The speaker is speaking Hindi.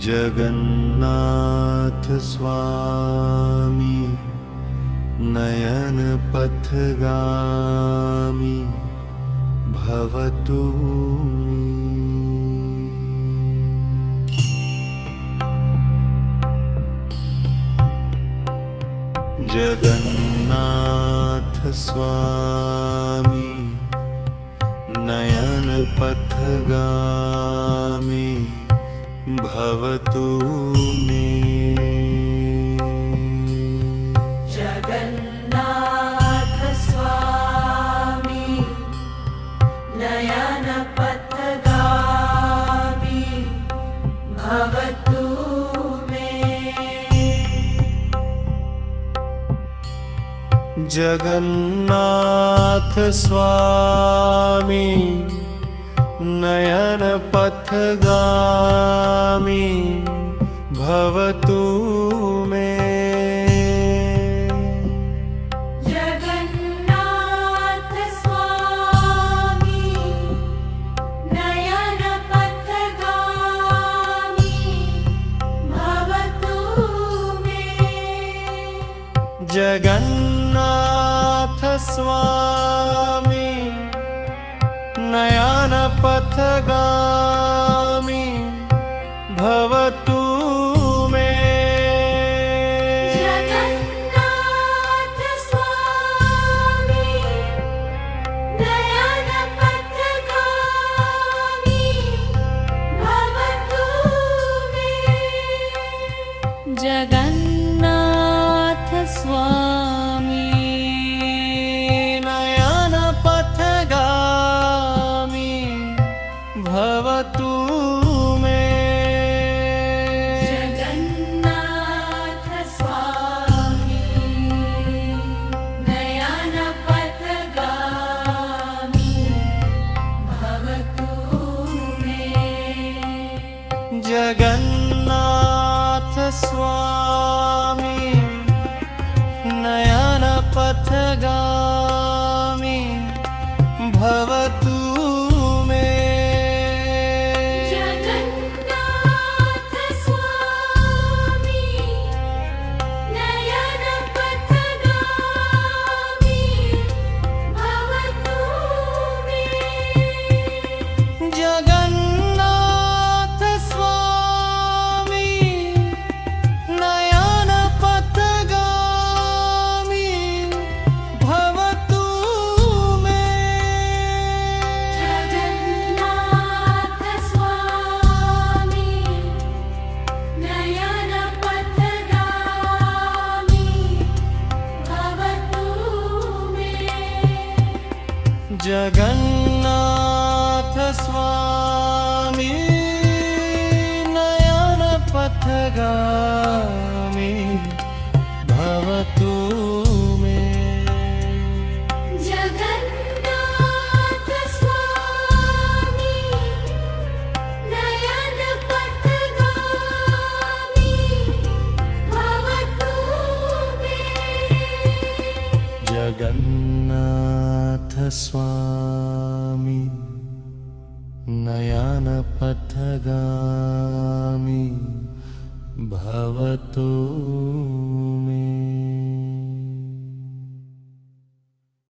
जगन्नाथ स्वामी नयन पथगामी भवतु मे। जगन्नाथ स्वामी नयन पथगामी भवतु मे। जगन्नाथ स्वामी नयन पथगामी भवतु मे। जगन्नाथ स्वामी नयन पथगामी भवतु मे। जगन्नाथ स्वामी नयन पथगामी भवतु मे। जगन्नाथ स्वामी नयन पथगामी भवतु मे। जगन्नाथ स्वामी नयन पथगामी भवतु मे। जगन्नाथ स्वामी नयन पथगामी भवतु मे। जगन्नाथ स्वामी नयन पथगामी भवतु मे। जगन्नाथ स्वामी नयन पथगामी भवतु मे। जगन्नाथ स्वामी नयन पथगामी भवतु मे। जगन्नाथ स्वामी नयन पथगामी भवतु मे। जगन्नाथ स्वामी नयन पथगामी भवतु मे। जगन्नाथ स्वामी नयन पथगामी भवतु मे। जगन्नाथ स्वामी नयन पथगामी भवतु मे। जगन्नाथ स्वामी नयन पथगामी भवतु